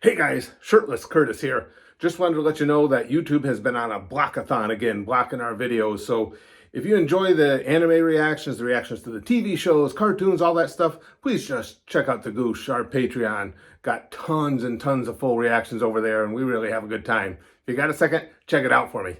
Hey guys, Shirtless Curtis here. Just wanted to let you know that YouTube has been on a blockathon again, blocking our videos. So if you enjoy the anime reactions, the reactions to the TV shows, cartoons, all that stuff, please just check out the Goosh, our Patreon. Got tons and tons of full reactions over there, and we really have a good time. If you got a second, check it out for me.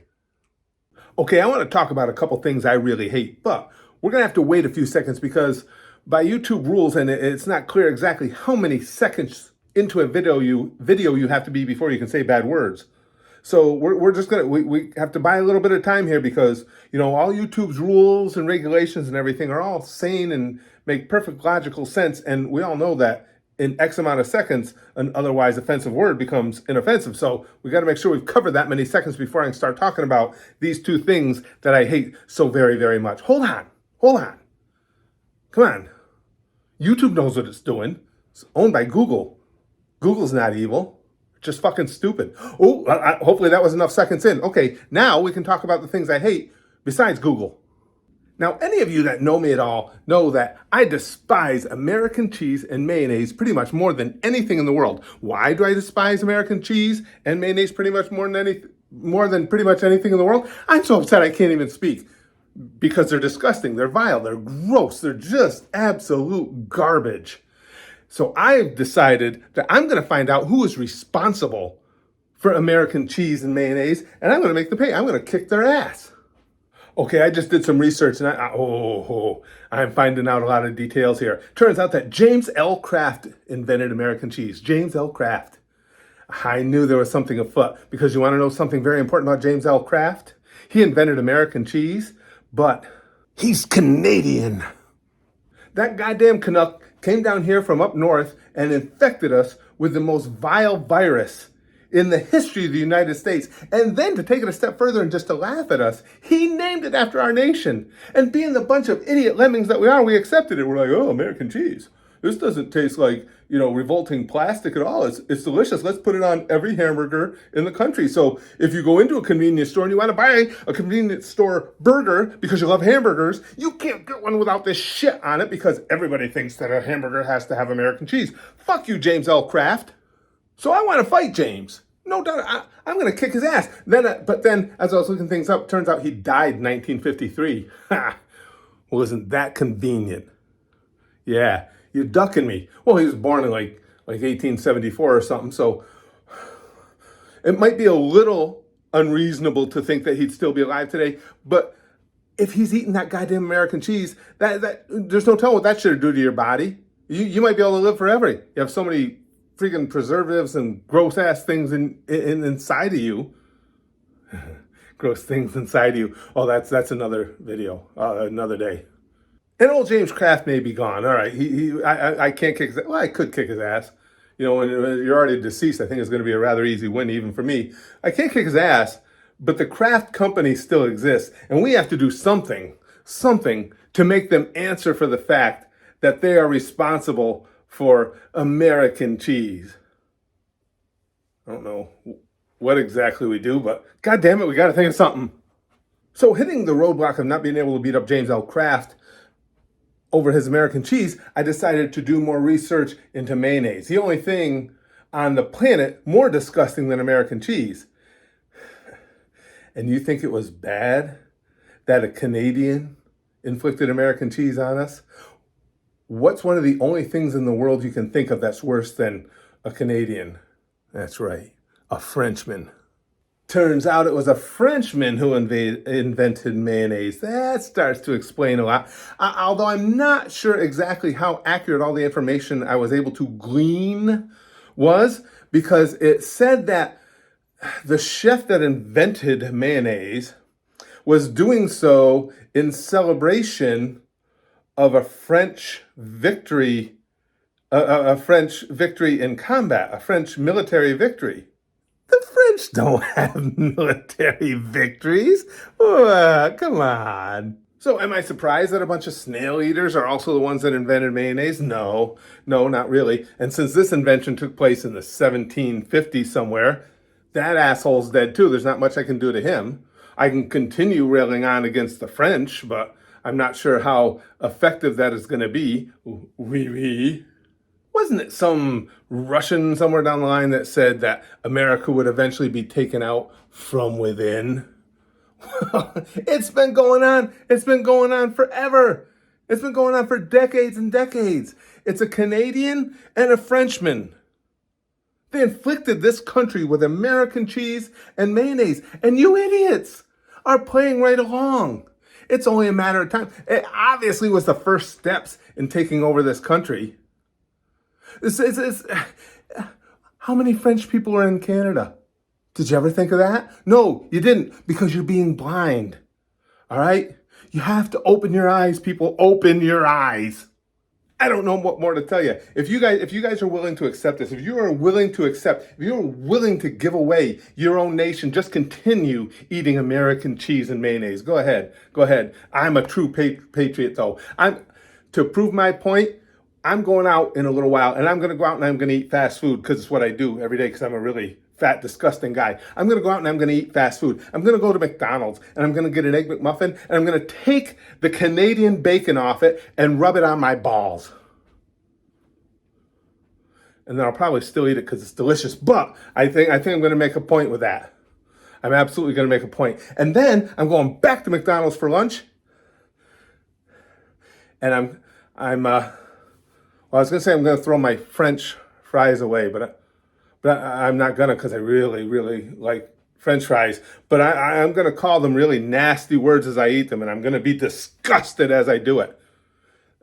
Okay, I want to talk about a couple things I really hate, but we're going to have to wait a few seconds because by YouTube rules, and it's not clear exactly how many seconds into a video you have to be before you can say bad words. So we're just gonna we have to buy a little bit of time here because all YouTube's rules and regulations and everything are all sane and make perfect logical sense, and we all know that in X amount of seconds, an otherwise offensive word becomes inoffensive. So we got to make sure we've covered that many seconds before I can start talking about these two things that I hate so very, very much. Hold on. Come on. YouTube knows what it's doing. It's owned by Google. Google's not evil. Just fucking stupid. Oh, hopefully that was enough seconds in. Okay, now we can talk about the things I hate besides Google. Now, any of you that know me at all know that I despise American cheese and mayonnaise pretty much more than anything in the world. Why do I despise American cheese and mayonnaise pretty much more than pretty much anything in the world? I'm so upset I can't even speak because they're disgusting, they're vile, they're gross, they're just absolute garbage. So I've decided that I'm going to find out who is responsible for American cheese and mayonnaise, and I'm going to make the pay. I'm going to kick their ass. Okay, I just did some research, and I'm finding out a lot of details here. Turns out that James L. Kraft invented American cheese. James L. Kraft. I knew there was something afoot, because you want to know something very important about James L. Kraft? He invented American cheese, but he's Canadian. That goddamn Canuck came down here from up north and infected us with the most vile virus in the history of the United States. And then to take it a step further and just to laugh at us, he named it after our nation. And being the bunch of idiot lemmings that we are, we accepted it. We're like, oh, American cheese. This doesn't taste like, revolting plastic at all. It's delicious. Let's put it on every hamburger in the country. So if you go into a convenience store and you want to buy a convenience store burger because you love hamburgers, you can't get one without this shit on it because everybody thinks that a hamburger has to have American cheese. Fuck you, James L. Kraft. So I want to fight James. No doubt, I'm going to kick his ass. But then, as I was looking things up, turns out he died in 1953. Ha! Well, isn't that convenient? Yeah, you're ducking me. Well, he was born in like 1874 or something, so it might be a little unreasonable to think that he'd still be alive today. But if he's eating that goddamn American cheese, that there's no telling what that should do to your body. You might be able to live forever. You have so many freaking preservatives and gross ass things inside of you. Gross things inside of you. Oh, that's another video, another day. And old James Kraft may be gone. All right, I can't kick his. Well, I could kick his ass. When you're already deceased, I think it's going to be a rather easy win even for me. I can't kick his ass, but the Kraft company still exists, and we have to do something to make them answer for the fact that they are responsible for American cheese. I don't know what exactly we do, but God damn it, we got to think of something. So hitting the roadblock of not being able to beat up James L. Kraft over his American cheese, I decided to do more research into mayonnaise. The only thing on the planet more disgusting than American cheese. And you think it was bad that a Canadian inflicted American cheese on us? What's one of the only things in the world you can think of that's worse than a Canadian? That's right, a Frenchman. Turns out it was a Frenchman who invented mayonnaise. That starts to explain a lot. Although I'm not sure exactly how accurate all the information I was able to glean was, because it said that the chef that invented mayonnaise was doing so in celebration of a French victory, a French victory in combat, a French military victory. The French don't have military victories. Come on. So am I surprised that a bunch of snail eaters are also the ones that invented mayonnaise? No, not really. And since this invention took place in the 1750s somewhere, that asshole's dead too. There's not much I can do to him. I can continue railing on against the French, but I'm not sure how effective that is going to be. Oui. Wasn't it some Russian somewhere down the line that said that America would eventually be taken out from within? It's been going on. It's been going on forever. It's been going on for decades and decades. It's a Canadian and a Frenchman. They inflicted this country with American cheese and mayonnaise, and you idiots are playing right along. It's only a matter of time. It obviously was the first steps in taking over this country. How many French people are in Canada? Did you ever think of that? No, you didn't, because you're being blind. All right? You have to open your eyes, people. Open your eyes. I don't know what more to tell you. If you guys are willing to accept this, if you are willing to give away your own nation, just continue eating American cheese and mayonnaise. Go ahead. I'm a true patriot, though. To prove my point, I'm going out in a little while, and I'm going to go out and I'm going to eat fast food because it's what I do every day because I'm a really fat, disgusting guy. I'm going to go out and I'm going to eat fast food. I'm going to go to McDonald's and I'm going to get an Egg McMuffin and I'm going to take the Canadian bacon off it and rub it on my balls. And then I'll probably still eat it because it's delicious. But I think I'm going to make a point with that. I'm absolutely going to make a point. And then I'm going back to McDonald's for lunch. And I was going to say I'm going to throw my French fries away, but I'm not going to because I really, really like French fries. But I'm going to call them really nasty words as I eat them, and I'm going to be disgusted as I do it.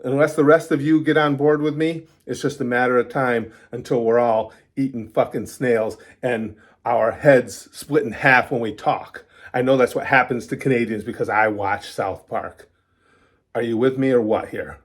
Unless the rest of you get on board with me, it's just a matter of time until we're all eating fucking snails and our heads split in half when we talk. I know that's what happens to Canadians because I watch South Park. Are you with me or what here?